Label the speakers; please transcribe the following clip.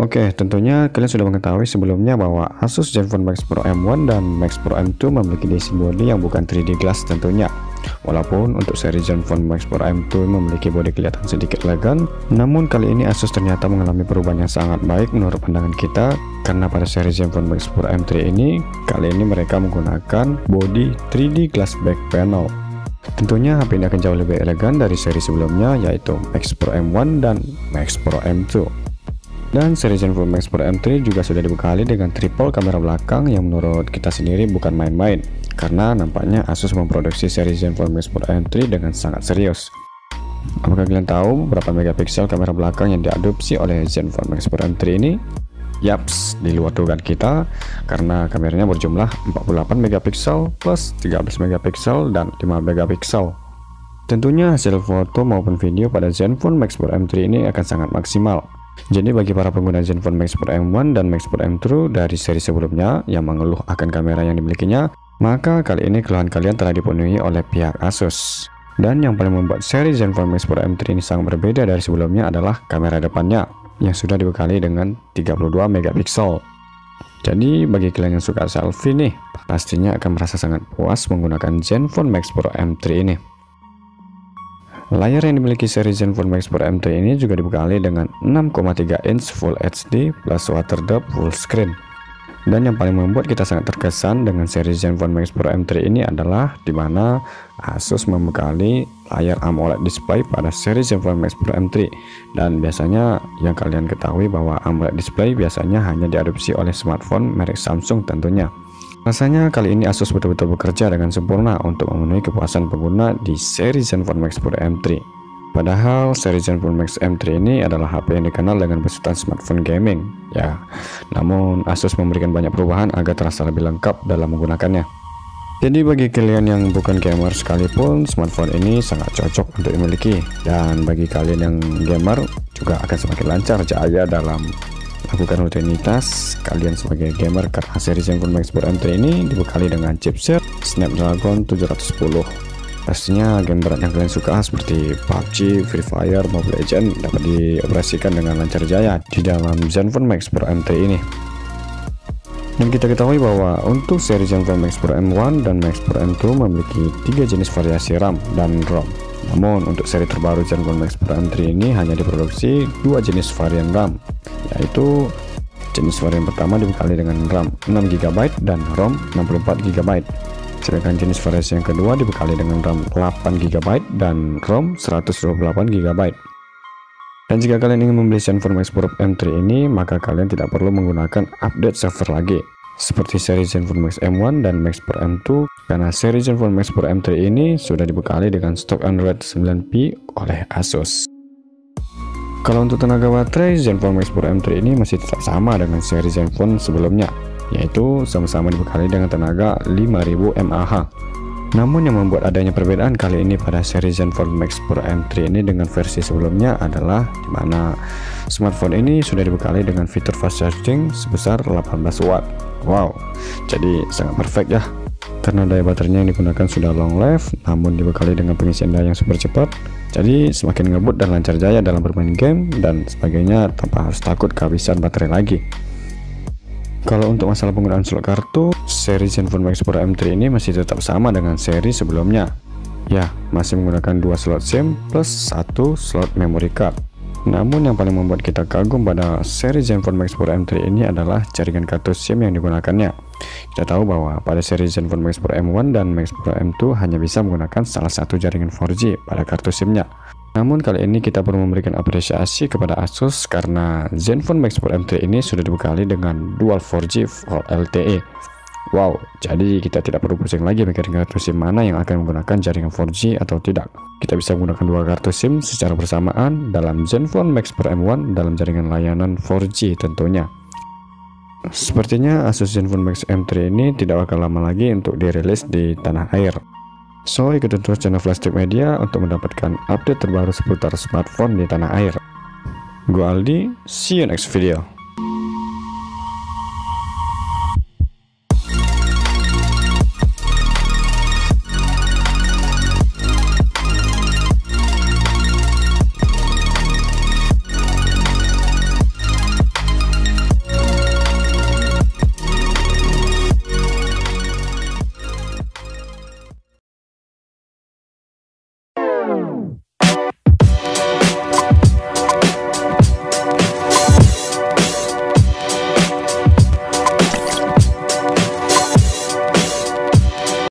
Speaker 1: Oke, tentunya kalian sudah mengetahui sebelumnya bahwa Asus Zenfone Max Pro M1 dan Max Pro M2 memiliki desain bodi yang bukan 3D glass tentunya. Walaupun untuk seri Zenfone Max Pro M2 memiliki bodi kelihatan sedikit elegan, namun kali ini Asus ternyata mengalami perubahan yang sangat baik menurut pandangan kita, karena pada seri Zenfone Max Pro M3 ini, kali ini mereka menggunakan bodi 3D glass back panel. Tentunya HP ini akan jauh lebih elegan dari seri sebelumnya, yaitu Max Pro M1 dan Max Pro M2. Dan seri Zenfone Max Pro M3 juga sudah dibekali dengan triple kamera belakang yang menurut kita sendiri bukan main-main, karena nampaknya Asus memproduksi seri Zenfone Max Pro M3 dengan sangat serius. Apakah kalian tahu berapa megapiksel kamera belakang yang diadopsi oleh Zenfone Max Pro M3 ini? Yaps, di luar dugaan kita, karena kameranya berjumlah 48 megapiksel plus 13 megapiksel dan 5 megapiksel. Tentunya hasil foto maupun video pada Zenfone Max Pro M3 ini akan sangat maksimal. Jadi bagi para pengguna Zenfone Max Pro M1 dan Max Pro M2 dari seri sebelumnya yang mengeluh akan kamera yang dimilikinya, maka kali ini keluhan kalian telah dipenuhi oleh pihak Asus. Dan yang paling membuat seri Zenfone Max Pro M3 ini sangat berbeda dari sebelumnya adalah kamera depannya yang sudah dibekali dengan 32 megapiksel. Jadi bagi kalian yang suka selfie nih, pastinya akan merasa sangat puas menggunakan Zenfone Max Pro M3 ini. Layar yang dimiliki seri Zenfone Max Pro M3 ini juga dibekali dengan 6,3 inch Full HD plus WaterDrop full screen. Dan yang paling membuat kita sangat terkesan dengan seri Zenfone Max Pro M3 ini adalah dimana Asus membekali layar AMOLED display pada seri Zenfone Max Pro M3. Dan biasanya yang kalian ketahui bahwa AMOLED display biasanya hanya diadopsi oleh smartphone merek Samsung tentunya. Rasanya kali ini Asus betul-betul bekerja dengan sempurna untuk memenuhi kepuasan pengguna di seri Zenfone Max Pro M3. Padahal seri Zenfone Max M3 ini adalah HP yang dikenal dengan besutan smartphone gaming, ya. Namun Asus memberikan banyak perubahan agar terasa lebih lengkap dalam menggunakannya. Jadi bagi kalian yang bukan gamer sekalipun, smartphone ini sangat cocok untuk dimiliki. Dan bagi kalian yang gamer juga akan semakin lancar jaya dalam lakukan rutinitas kalian sebagai gamer, karena seri Zenfone Max Pro M3 ini dibekali dengan chipset Snapdragon 710. Pastinya game berat yang kalian suka seperti PUBG, Free Fire, Mobile Legends dapat dioperasikan dengan lancar jaya di dalam Zenfone Max Pro M3 ini. Dan kita ketahui bahwa untuk seri Zenfone Max Pro M1 dan Max Pro M2 memiliki 3 jenis variasi RAM dan ROM. Namun untuk seri terbaru Zenfone Max Pro M3 ini hanya diproduksi 2 jenis varian RAM, yaitu jenis varian pertama dibekali dengan RAM 6GB dan ROM 64GB. Sedangkan jenis variasi yang kedua dibekali dengan RAM 8GB dan ROM 128GB. Dan jika kalian ingin membeli Zenfone Max Pro M3 ini, maka kalian tidak perlu menggunakan update server lagi seperti seri Zenfone Max M1 dan Max Pro M2, karena seri Zenfone Max Pro M3 ini sudah dibekali dengan stok Android 9P oleh Asus. Kalau untuk tenaga baterai, Zenfone Max Pro M3 ini masih tetap sama dengan seri Zenfone sebelumnya, yaitu sama-sama dibekali dengan tenaga 5000 mAh. Namun yang membuat adanya perbedaan kali ini pada seri Zenfone Max Pro M3 ini dengan versi sebelumnya adalah dimana smartphone ini sudah dibekali dengan fitur fast charging sebesar 18 watt. Wow, jadi sangat perfect ya, karena daya baterainya yang digunakan sudah long life namun dibekali dengan pengisian daya yang super cepat, jadi semakin ngebut dan lancar jaya dalam bermain game dan sebagainya tanpa harus takut kehabisan baterai lagi. Kalau untuk masalah penggunaan slot kartu, seri Zenfone Max Pro M3 ini masih tetap sama dengan seri sebelumnya. Ya, masih menggunakan 2 slot SIM plus 1 slot memory card. Namun yang paling membuat kita kagum pada seri Zenfone Max Pro M3 ini adalah jaringan kartu SIM yang digunakannya. Kita tahu bahwa pada seri Zenfone Max Pro M1 dan Max Pro M2 hanya bisa menggunakan salah satu jaringan 4G pada kartu SIM-nya. Namun kali ini kita perlu memberikan apresiasi kepada Asus karena Zenfone Max Pro M3 ini sudah dibekali dengan dual 4G Full LTE. Wow, jadi kita tidak perlu pusing lagi mikirin kartu SIM mana yang akan menggunakan jaringan 4G atau tidak. Kita bisa menggunakan 2 kartu SIM secara bersamaan dalam Zenfone Max Pro M1 dalam jaringan layanan 4G tentunya. Sepertinya Asus Zenfone Max M3 ini tidak bakal lama lagi untuk dirilis di tanah air. So, ikutin terus channel Flashstick Media untuk mendapatkan update terbaru seputar smartphone di tanah air. Gua Aldi, see you next video.